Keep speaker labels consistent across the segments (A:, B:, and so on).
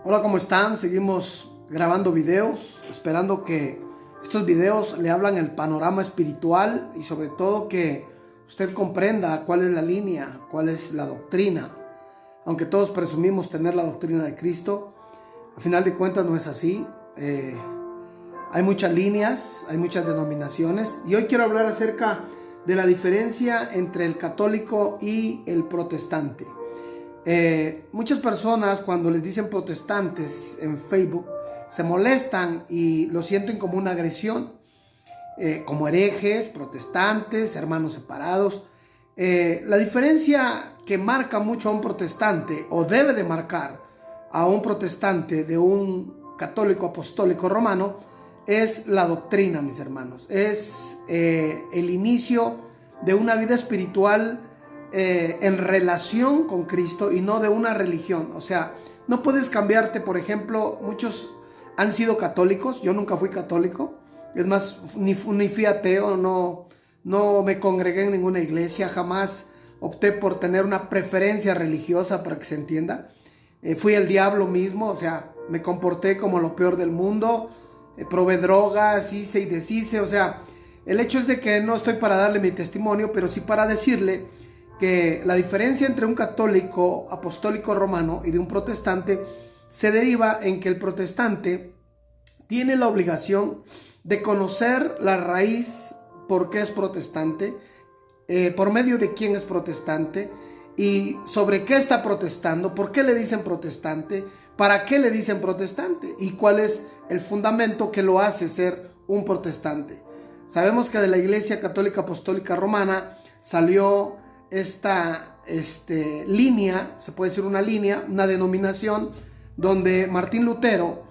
A: Hola, ¿cómo están? Seguimos grabando videos, esperando que estos videos le hablan el panorama espiritual y sobre todo que usted comprenda cuál es la línea, cuál es la doctrina. Aunque todos presumimos tener la doctrina de Cristo, a final de cuentas no es así. Hay muchas líneas, hay muchas denominaciones y hoy quiero hablar acerca de la diferencia entre el católico y el protestante. Muchas personas cuando les dicen protestantes en Facebook se molestan y lo sienten como una agresión, como herejes, protestantes, hermanos separados. La diferencia que marca mucho a un protestante o debe de marcar a un protestante de un católico apostólico romano es la doctrina, mis hermanos. Es el inicio de una vida espiritual en relación con Cristo y no de una religión. O sea, no puedes cambiarte. Por ejemplo, muchos han sido católicos. Yo nunca fui católico. Es más, ni fui ateo. No me congregué en ninguna iglesia. Jamás opté por tener una preferencia religiosa, para que se entienda. Fui el diablo mismo. O sea, me comporté como lo peor del mundo. Probé drogas, hice y deshice. O sea, el hecho es de que no estoy para darle mi testimonio, pero sí para decirle que la diferencia entre un católico apostólico romano y de un protestante se deriva en que el protestante tiene la obligación de conocer la raíz, por qué es protestante, por medio de quién es protestante y sobre qué está protestando, por qué le dicen protestante, para qué le dicen protestante y cuál es el fundamento que lo hace ser un protestante. Sabemos que de la Iglesia Católica Apostólica Romana salió esta línea, se puede decir una línea, una denominación donde Martín Lutero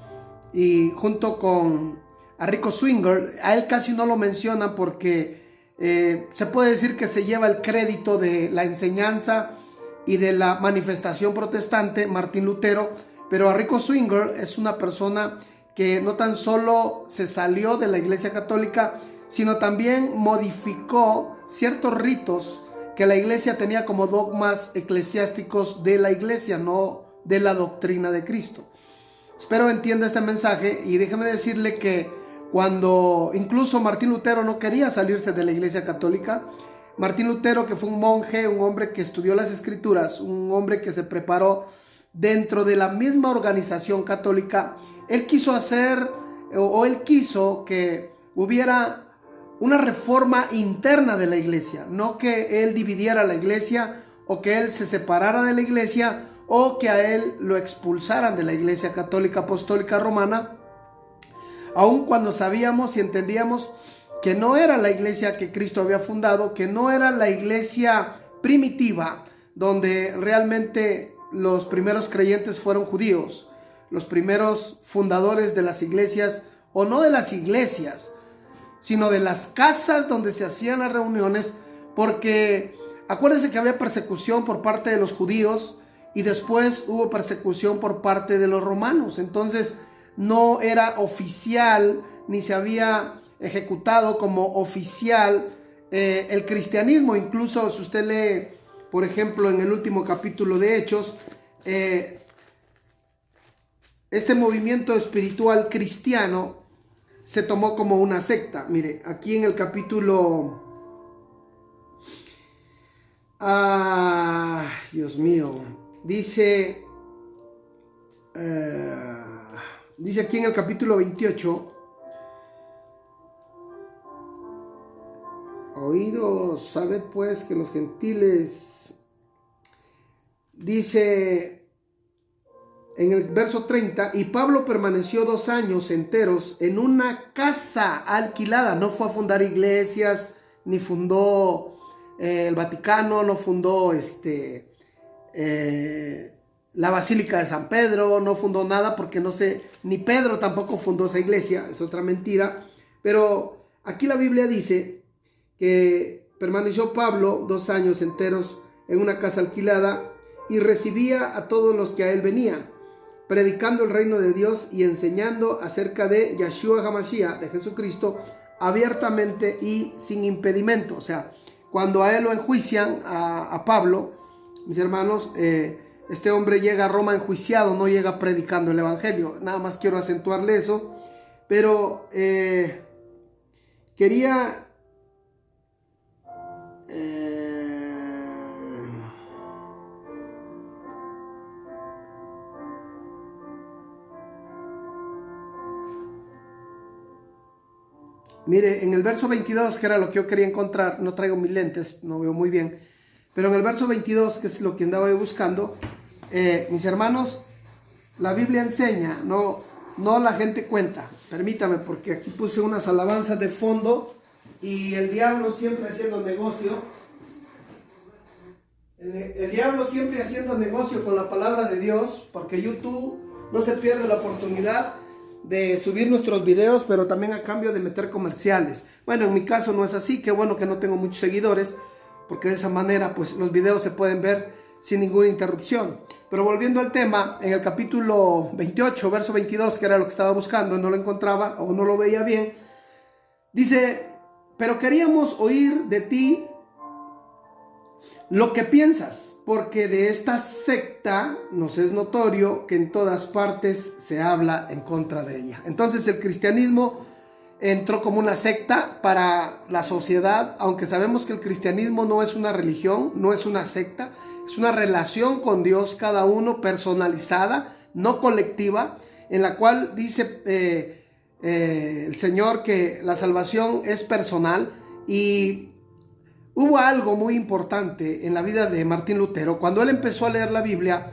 A: y junto con Enrico Zwingli, a él casi no lo mencionan porque se puede decir que se lleva el crédito de la enseñanza y de la manifestación protestante Martín Lutero, pero Enrico Zwingli es una persona que no tan solo se salió de la Iglesia Católica, sino también modificó ciertos ritos que la iglesia tenía como dogmas eclesiásticos de la iglesia, no de la doctrina de Cristo. Espero entienda este mensaje y déjeme decirle que cuando incluso Martín Lutero no quería salirse de la iglesia católica, Martín Lutero, que fue un monje, un hombre que estudió las escrituras, un hombre que se preparó dentro de la misma organización católica, él quiso hacer o él quiso que hubiera una reforma interna de la iglesia, no que él dividiera la iglesia o que él se separara de la iglesia o que a él lo expulsaran de la Iglesia Católica Apostólica Romana, aun cuando sabíamos y entendíamos que no era la iglesia que Cristo había fundado, que no era la iglesia primitiva donde realmente los primeros creyentes fueron judíos, los primeros fundadores de las iglesias, o no de las iglesias, sino de las casas donde se hacían las reuniones, porque acuérdense que había persecución por parte de los judíos y después hubo persecución por parte de los romanos. Entonces no era oficial ni se había ejecutado como oficial el cristianismo. Incluso si usted lee, por ejemplo, en el último capítulo de Hechos, este movimiento espiritual cristiano se tomó como una secta. Mire, aquí en el capítulo... Dios mío. Dice aquí en el capítulo 28. Oídos, sabed pues que los gentiles... Dice en el verso 30, y Pablo permaneció 2 años enteros en una casa alquilada. No fue a fundar iglesias, ni fundó el Vaticano, no fundó la Basílica de San Pedro, no fundó nada porque no sé, ni Pedro tampoco fundó esa iglesia, es otra mentira. Pero aquí la Biblia dice que permaneció Pablo 2 años enteros en una casa alquilada y recibía a todos los que a él venían, predicando el reino de Dios y enseñando acerca de Yeshua HaMashiach, de Jesucristo, abiertamente y sin impedimento. O sea, cuando a él lo enjuician, a Pablo, mis hermanos, este hombre llega a Roma enjuiciado, no llega predicando el evangelio. Nada más quiero acentuarle eso. Pero quería... Mire, en el verso 22, que era lo que yo quería encontrar, no traigo mis lentes, no veo muy bien, pero en el verso 22, que es lo que andaba yo buscando, mis hermanos, la Biblia enseña, no la gente cuenta. Permítame, porque aquí puse unas alabanzas de fondo y el diablo siempre haciendo negocio. El diablo siempre haciendo negocio con la palabra de Dios, porque YouTube no se pierde la oportunidad de subir nuestros videos, pero también a cambio de meter comerciales. Bueno, en mi caso no es así, qué bueno que no tengo muchos seguidores, porque de esa manera pues los videos se pueden ver sin ninguna interrupción. Pero volviendo al tema, en el capítulo 28, verso 22, que era lo que estaba buscando, no lo encontraba o no lo veía bien, dice: pero queríamos oír de ti lo que piensas, porque de esta secta nos es notorio que en todas partes se habla en contra de ella. Entonces el cristianismo entró como una secta para la sociedad, aunque sabemos que el cristianismo no es una religión, no es una secta, es una relación con Dios, cada uno personalizada, no colectiva, en la cual dice el Señor que la salvación es personal. Y hubo algo muy importante en la vida de Martín Lutero. Cuando él empezó a leer la Biblia,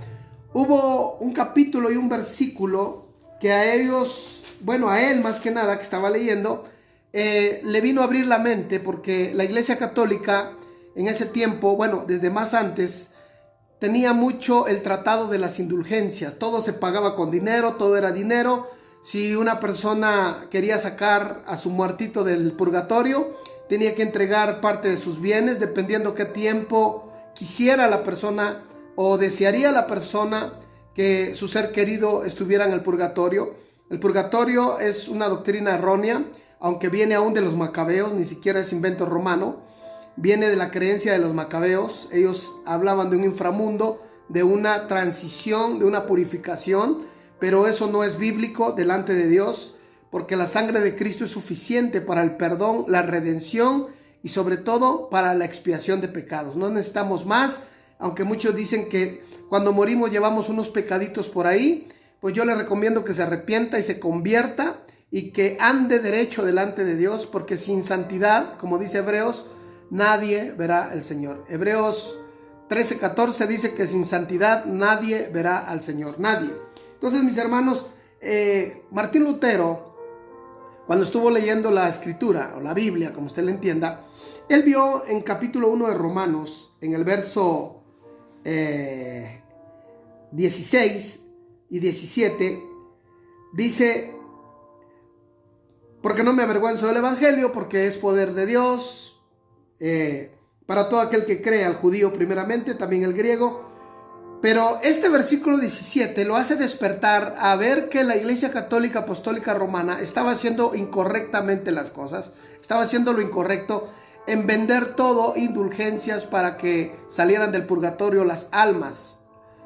A: hubo un capítulo y un versículo que a ellos, bueno, a él más que nada que estaba leyendo, le vino a abrir la mente, porque la Iglesia Católica en ese tiempo, bueno, desde más antes, tenía mucho el tratado de las indulgencias. Todo se pagaba con dinero, todo era dinero. Si una persona quería sacar a su muertito del purgatorio, tenía que entregar parte de sus bienes, dependiendo qué tiempo quisiera la persona o desearía la persona que su ser querido estuviera en el purgatorio. El purgatorio es una doctrina errónea, aunque viene aún de los macabeos, ni siquiera es invento romano. Viene de la creencia de los macabeos. Ellos hablaban de un inframundo, de una transición, de una purificación, pero eso no es bíblico delante de Dios, porque la sangre de Cristo es suficiente para el perdón, la redención y sobre todo para la expiación de pecados. No necesitamos más, aunque muchos dicen que cuando morimos llevamos unos pecaditos por ahí. Pues yo le recomiendo que se arrepienta y se convierta y que ande derecho delante de Dios, porque sin santidad, como dice Hebreos, nadie verá al Señor. Hebreos 13:14 dice que sin santidad nadie verá al Señor, nadie. Entonces, mis hermanos, Martín Lutero, cuando estuvo leyendo la escritura o la Biblia, como usted le entienda, él vio en capítulo 1 de Romanos, en el verso 16 y 17, dice: porque no me avergüenzo del evangelio, porque es poder de Dios para todo aquel que cree, al judío primeramente, también el griego. Pero este versículo 17 lo hace despertar a ver que la Iglesia Católica Apostólica Romana estaba haciendo incorrectamente las cosas, estaba haciendo lo incorrecto en vender todo indulgencias para que salieran del purgatorio las almas,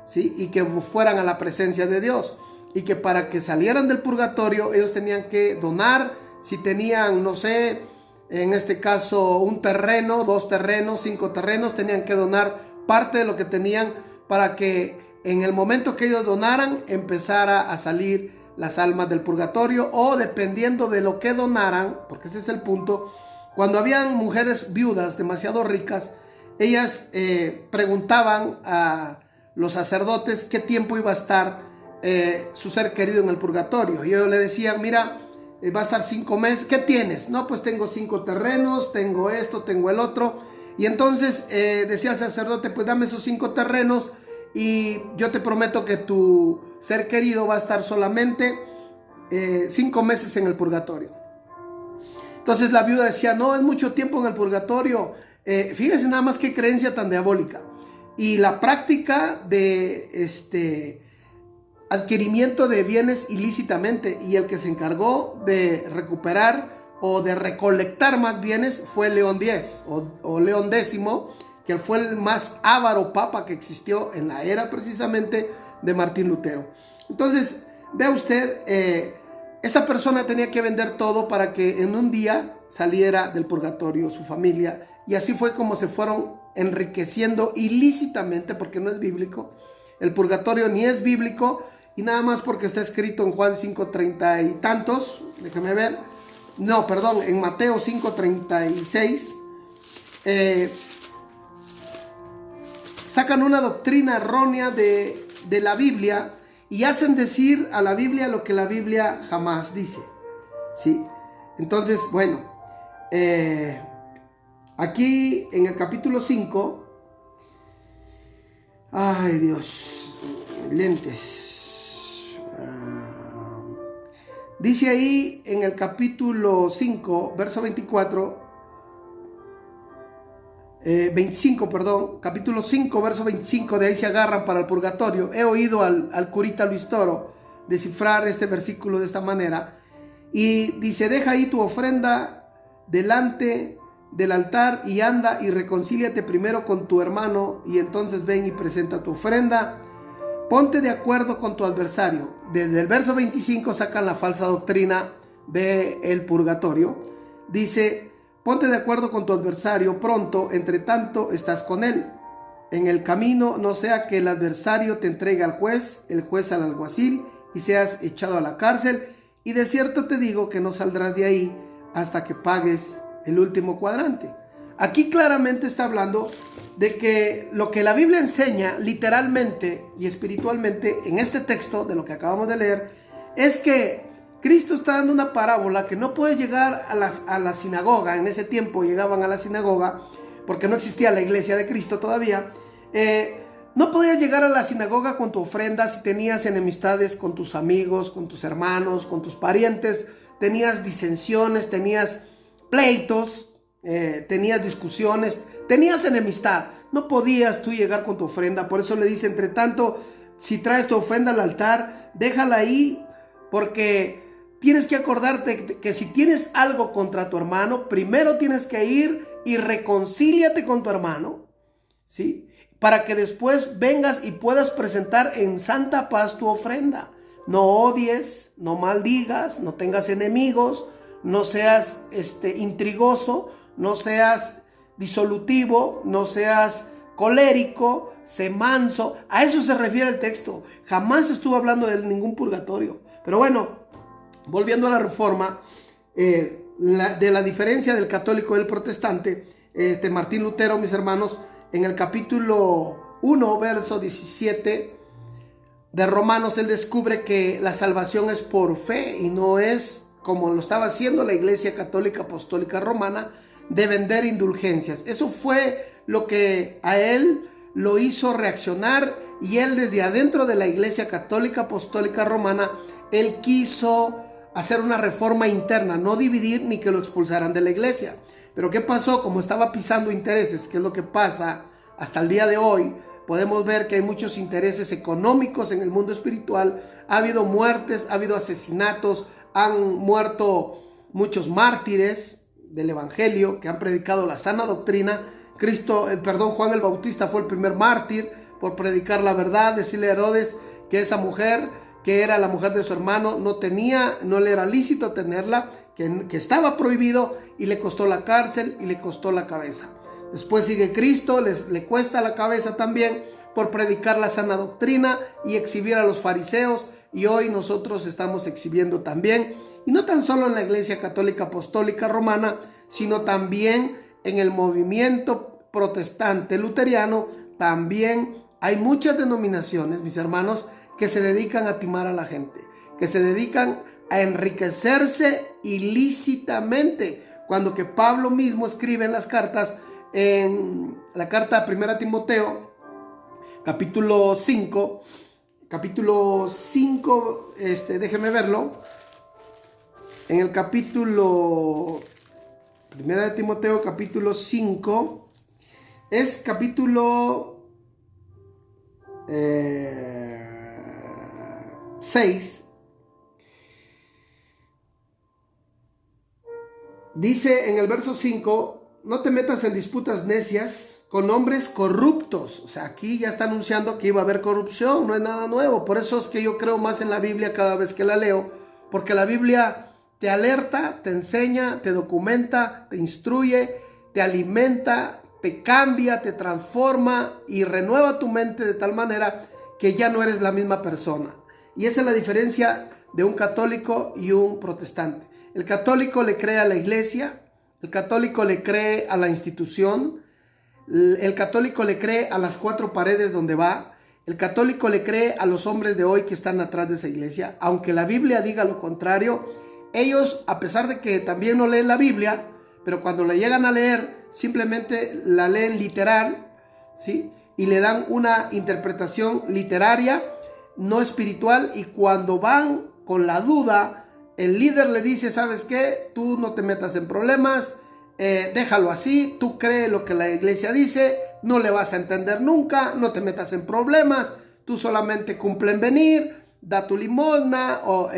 A: ¿sí? Y que fueran a la presencia de Dios, y que para que salieran del purgatorio ellos tenían que donar. Si tenían, no sé, en este caso un terreno, 2 terrenos, 5 terrenos, tenían que donar parte de lo que tenían para que en el momento que ellos donaran empezara a salir las almas del purgatorio, o dependiendo de lo que donaran, porque ese es el punto. Cuando habían mujeres viudas demasiado ricas, ellas preguntaban a los sacerdotes qué tiempo iba a estar su ser querido en el purgatorio, y ellos le decían: mira, va a estar 5 meses. ¿Qué tienes? No, pues tengo 5 terrenos, tengo esto, tengo el otro. Y entonces decía el sacerdote: pues dame esos 5 terrenos y yo te prometo que tu ser querido va a estar solamente 5 meses en el purgatorio. Entonces la viuda decía: no, es mucho tiempo en el purgatorio. Fíjense nada más qué creencia tan diabólica. Y la práctica de adquirimiento de bienes ilícitamente, y el que se encargó de recuperar o de recolectar más bienes fue León X o León X, que fue el más avaro papa que existió en la era precisamente de Martín Lutero. Entonces, vea usted, esta persona tenía que vender todo para que en un día saliera del purgatorio su familia, y así fue como se fueron enriqueciendo ilícitamente, porque no es bíblico. El purgatorio ni es bíblico, y nada más porque está escrito en Juan 5:30 y tantos, déjeme ver, no, perdón, en Mateo 5:36, sacan una doctrina errónea de la Biblia y hacen decir a la Biblia lo que la Biblia jamás dice, ¿sí? Entonces, bueno, aquí en el capítulo 5, ay Dios, lentes, dice ahí en el capítulo 5, verso 25, capítulo 5, verso 25, de ahí se agarran para el purgatorio. He oído al curita Luis Toro descifrar este versículo de esta manera, y dice: deja ahí tu ofrenda delante del altar y anda y reconcíliate primero con tu hermano, y entonces ven y presenta tu ofrenda. Ponte de acuerdo con tu adversario. Desde el verso 25 sacan la falsa doctrina del purgatorio. Dice: ponte de acuerdo con tu adversario pronto, entre tanto estás con él en el camino, no sea que el adversario te entregue al juez, el juez al alguacil, y seas echado a la cárcel, y de cierto te digo que no saldrás de ahí hasta que pagues el último cuadrante. Aquí claramente está hablando de que lo que la Biblia enseña literalmente y espiritualmente en este texto de lo que acabamos de leer es que Cristo está dando una parábola, que no puedes llegar a la sinagoga. En ese tiempo llegaban a la sinagoga porque no existía la iglesia de Cristo todavía. No podías llegar a la sinagoga con tu ofrenda si tenías enemistades con tus amigos, con tus hermanos, con tus parientes, tenías disensiones, tenías pleitos, tenías discusiones, tenías enemistad. No podías tú llegar con tu ofrenda. Por eso le dice: entre tanto, si traes tu ofrenda al altar, déjala ahí, porque tienes que acordarte que si tienes algo contra tu hermano, primero tienes que ir y reconcíliate con tu hermano, ¿sí? Para que después vengas y puedas presentar en santa paz tu ofrenda. No odies, no maldigas, no tengas enemigos, no seas intrigoso, no seas disolutivo, no seas colérico, sé manso. A eso se refiere el texto. Jamás estuvo hablando de ningún purgatorio. Pero bueno, volviendo a la reforma, de la diferencia del católico y del protestante, Martín Lutero, mis hermanos, en el capítulo 1, verso 17 de Romanos, él descubre que la salvación es por fe y no es como lo estaba haciendo la Iglesia Católica Apostólica Romana, de vender indulgencias. Eso fue lo que a él lo hizo reaccionar, y él desde adentro de la Iglesia Católica Apostólica Romana, él quiso hacer una reforma interna, no dividir ni que lo expulsaran de la iglesia. Pero ¿qué pasó? Como estaba pisando intereses, que es lo que pasa hasta el día de hoy, podemos ver que hay muchos intereses económicos en el mundo espiritual. Ha habido muertes, ha habido asesinatos, han muerto muchos mártires del evangelio que han predicado la sana doctrina. Juan el Bautista fue el primer mártir por predicar la verdad, decirle a Herodes que esa mujer, que era la mujer de su hermano, no le era lícito tenerla, que estaba prohibido, y le costó la cárcel y le costó la cabeza. Después sigue Cristo, le cuesta la cabeza también por predicar la sana doctrina y exhibir a los fariseos, y hoy nosotros estamos exhibiendo también, y no tan solo en la Iglesia Católica Apostólica Romana, sino también en el movimiento protestante luteriano. También hay muchas denominaciones, mis hermanos, que se dedican a timar a la gente, que se dedican a enriquecerse ilícitamente, cuando que Pablo mismo escribe en las cartas, en la carta 1 Timoteo, capítulo 5, déjeme verlo, en el capítulo 1 Timoteo, capítulo 5, es capítulo 6, dice en el verso 5: no te metas en disputas necias con hombres corruptos. O sea, aquí ya está anunciando que iba a haber corrupción, no es nada nuevo. Por eso es que yo creo más en la Biblia cada vez que la leo, porque la Biblia te alerta, te enseña, te documenta, te instruye, te alimenta, te cambia, te transforma y renueva tu mente de tal manera que ya no eres la misma persona. Y esa es la diferencia de un católico y un protestante. El católico le cree a la iglesia, el católico le cree a la institución, el católico le cree a las cuatro paredes donde va, el católico le cree a los hombres de hoy que están atrás de esa iglesia, aunque la Biblia diga lo contrario. Ellos, a pesar de que también no leen la Biblia, pero cuando la llegan a leer, simplemente la leen literal, ¿sí? Y le dan una interpretación literaria, no espiritual, y cuando van con la duda, el líder le dice, ¿sabes qué? Tú no te metas en problemas, déjalo así, tú crees lo que la iglesia dice, no le vas a entender nunca, no te metas en problemas, tú solamente cumple en venir, da tu limosna, o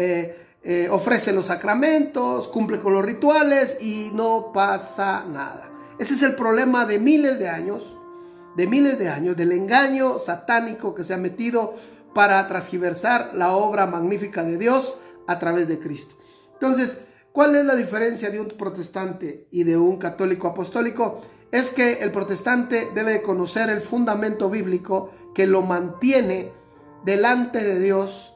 A: ofrece los sacramentos, cumple con los rituales y no pasa nada. Ese es el problema de miles de años, del engaño satánico que se ha metido para transgiversar la obra magnífica de Dios a través de Cristo. Entonces, ¿cuál es la diferencia de un protestante y de un católico apostólico? Es que el protestante debe de conocer el fundamento bíblico que lo mantiene delante de Dios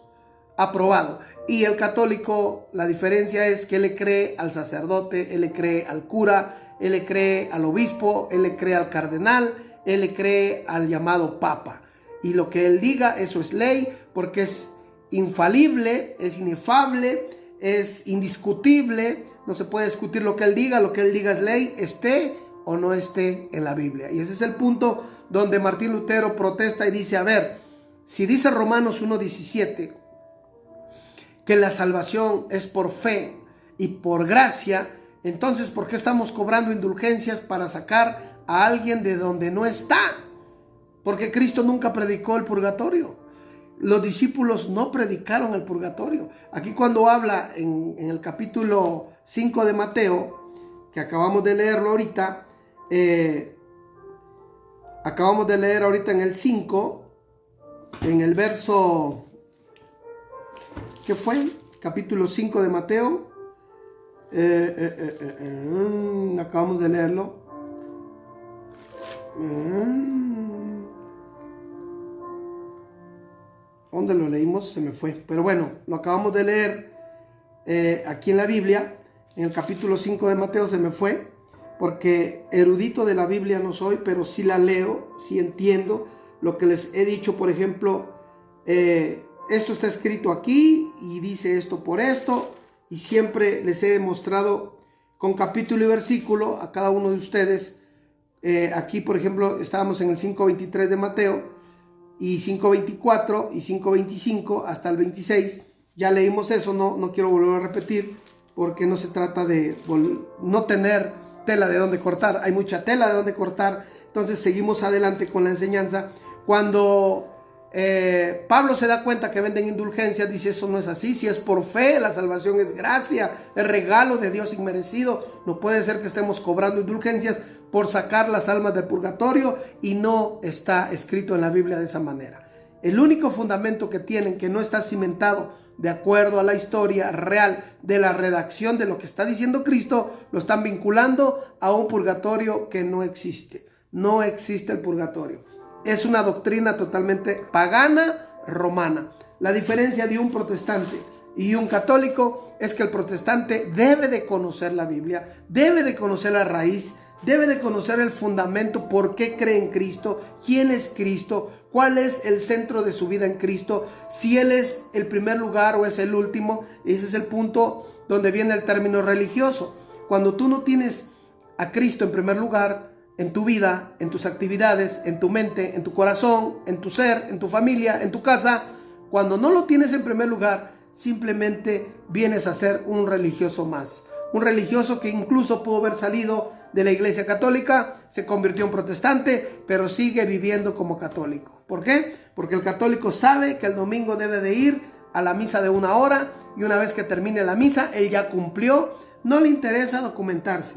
A: aprobado. Y el católico, la diferencia es que él le cree al sacerdote, él le cree al cura, él le cree al obispo, él le cree al cardenal, él le cree al llamado papa. Y lo que él diga, eso es ley, porque es infalible, es inefable, es indiscutible, no se puede discutir lo que él diga es ley, esté o no esté en la Biblia. Y ese es el punto donde Martín Lutero protesta y dice, a ver, si dice Romanos 1:17, que la salvación es por fe y por gracia, entonces ¿por qué estamos cobrando indulgencias para sacar a alguien de donde no está? Porque Cristo nunca predicó el purgatorio. Los discípulos no predicaron el purgatorio. Aquí cuando habla en el capítulo 5 de Mateo, que acabamos de leerlo ahorita, en el 5, en el verso, ¿qué fue? Capítulo 5 de Mateo, acabamos de leerlo. ¿Dónde lo leímos? Se me fue. Pero bueno, lo acabamos de leer aquí en la Biblia, en el capítulo 5 de Mateo. Se me fue, porque erudito de la Biblia no soy, pero sí la leo, sí entiendo lo que les he dicho. Por ejemplo, esto está escrito aquí y dice esto por esto, y siempre les he demostrado con capítulo y versículo a cada uno de ustedes. Aquí, por ejemplo, estábamos en el 5:23 de Mateo, y 5:24 y 5:25 hasta el 26. Ya leímos eso, no quiero volver a repetir, porque no se trata de no tener tela de donde cortar. Hay mucha tela de donde cortar. Entonces seguimos adelante con la enseñanza. Cuando Pablo se da cuenta que venden indulgencias, dice, eso no es así. Si es por fe, la salvación es gracia, es regalo de Dios inmerecido. No puede ser que estemos cobrando indulgencias por sacar las almas del purgatorio, y no está escrito en la Biblia de esa manera. El único fundamento que tienen, que no está cimentado de acuerdo a la historia real de la redacción de lo que está diciendo Cristo, lo están vinculando a un purgatorio que no existe. No existe el purgatorio. Es una doctrina totalmente pagana, romana. La diferencia de un protestante y un católico es que el protestante debe de conocer la Biblia, debe de conocer la raíz, debe de conocer el fundamento, por qué cree en Cristo, quién es Cristo, cuál es el centro de su vida en Cristo, si Él es el primer lugar o es el último. Ese es el punto donde viene el término religioso. Cuando tú no tienes a Cristo en primer lugar en tu vida, en tus actividades, en tu mente, en tu corazón, en tu ser, en tu familia, en tu casa, cuando no lo tienes en primer lugar, simplemente vienes a ser un religioso más. Un religioso que incluso pudo haber salido de la iglesia católica, se convirtió en protestante, pero sigue viviendo como católico. ¿Por qué? Porque el católico sabe que el domingo debe de ir a la misa de 1 hora, y una vez que termine la misa, él ya cumplió. No le interesa documentarse,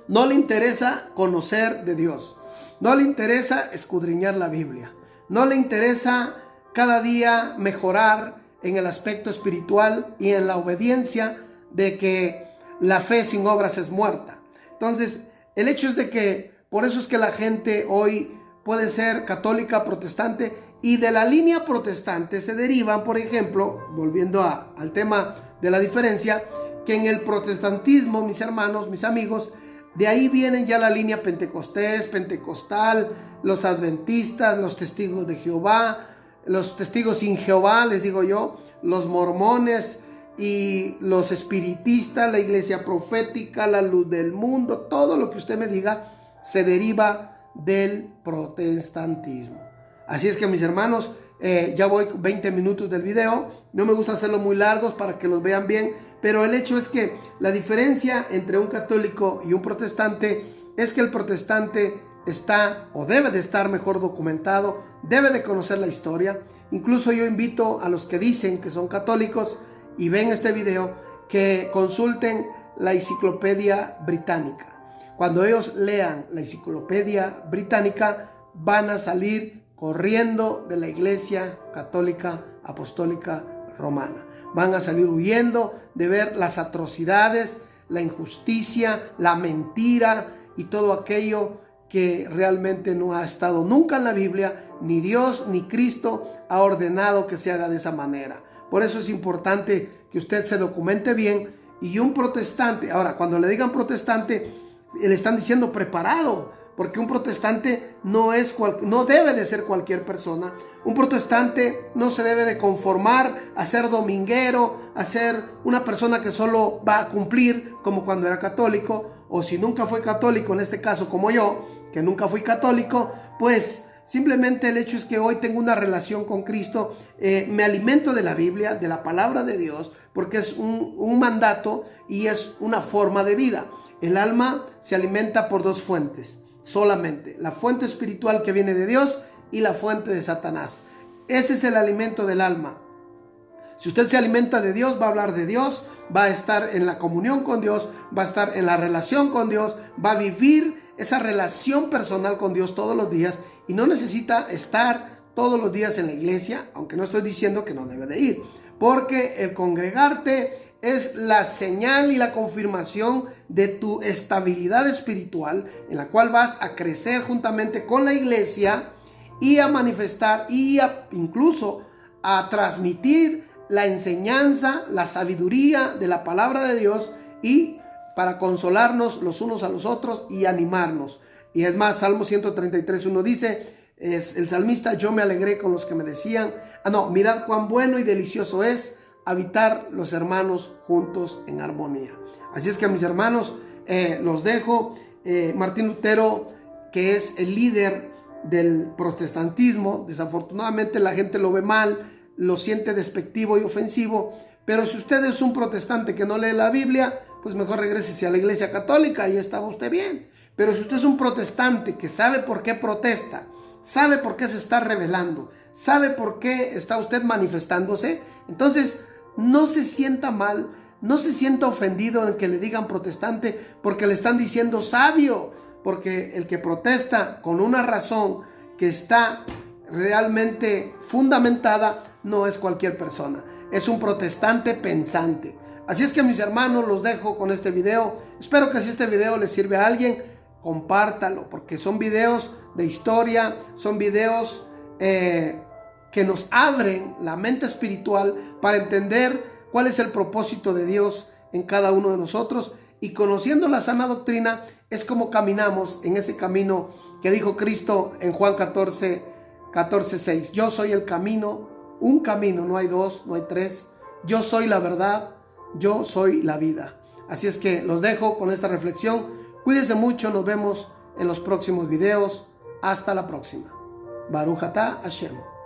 A: No le interesa conocer de Dios. No le interesa escudriñar la Biblia. No le interesa cada día mejorar en el aspecto espiritual y en la obediencia de que la fe sin obras es muerta. Entonces, el hecho es de que por eso es que la gente hoy puede ser católica, protestante, y de la línea protestante se derivan, por ejemplo, volviendo al tema de la diferencia, que en el protestantismo, mis hermanos, mis amigos, de ahí vienen ya la línea pentecostal, los adventistas, los testigos de Jehová, los testigos sin Jehová, les digo yo, los mormones y los espiritistas, la iglesia profética, la luz del mundo, todo lo que usted me diga se deriva del protestantismo. Así es que, mis hermanos, ya voy 20 minutos del video. No me gusta hacerlo muy largos para que los vean bien, pero el hecho es que la diferencia entre un católico y un protestante es que el protestante está o debe de estar mejor documentado, debe de conocer la historia. Incluso yo invito a los que dicen que son católicos y ven este video que consulten la Enciclopedia Británica. Cuando ellos lean la Enciclopedia Británica van a salir corriendo de la Iglesia Católica Apostólica Romana. Van a salir huyendo de ver las atrocidades, la injusticia, la mentira y todo aquello que realmente no ha estado nunca en la Biblia. Ni Dios ni Cristo ha ordenado que se haga de esa manera. Por eso es importante que usted se documente bien. Y un protestante, ahora cuando le digan protestante, le están diciendo preparado, porque un protestante no debe de ser cualquier persona. Un protestante no se debe de conformar a ser dominguero, a ser una persona que solo va a cumplir como cuando era católico, o si nunca fue católico, en este caso como yo, que nunca fui católico, pues simplemente el hecho es que hoy tengo una relación con Cristo, me alimento de la Biblia, de la palabra de Dios, porque es un mandato y es una forma de vida. El alma se alimenta por dos fuentes solamente: la fuente espiritual que viene de Dios y la fuente de Satanás. Ese es el alimento del alma. Si usted se alimenta de Dios, va a hablar de Dios, va a estar en la comunión con Dios, va a estar en la relación con Dios, va a vivir esa relación personal con Dios todos los días y no necesita estar todos los días en la iglesia, aunque no estoy diciendo que no debe de ir, porque el congregarte es la señal y la confirmación de tu estabilidad espiritual, en la cual vas a crecer juntamente con la iglesia y a manifestar y incluso a transmitir la enseñanza, la sabiduría de la palabra de Dios, y para consolarnos los unos a los otros y animarnos. Y es más, Salmo 133:1 dice, el salmista: yo me alegré con los que me decían, mirad cuán bueno y delicioso es habitar los hermanos juntos en armonía. Así es que, mis hermanos, los dejo. Martín Lutero, que es el líder del protestantismo, desafortunadamente la gente lo ve mal, lo siente despectivo y ofensivo, pero si usted es un protestante que no lee la Biblia, pues mejor regrésese a la iglesia católica y estaba usted bien. Pero si usted es un protestante que sabe por qué protesta, sabe por qué se está rebelando, sabe por qué está usted manifestándose, entonces no se sienta mal, no se sienta ofendido en que le digan protestante, porque le están diciendo sabio, porque el que protesta con una razón que está realmente fundamentada no es cualquier persona, es un protestante pensante. Así es que, mis hermanos, los dejo con este video. Espero que si este video les sirve a alguien, compártalo, porque son videos de historia, son videos que nos abren la mente espiritual para entender cuál es el propósito de Dios en cada uno de nosotros, y conociendo la sana doctrina es como caminamos en ese camino que dijo Cristo en Juan 14:6. Yo soy el camino, un camino, no hay dos, no hay tres. Yo soy la verdad, yo soy la vida. Así es que los dejo con esta reflexión. Cuídense mucho, nos vemos en los próximos videos. Hasta la próxima. Baruch atah Hashem.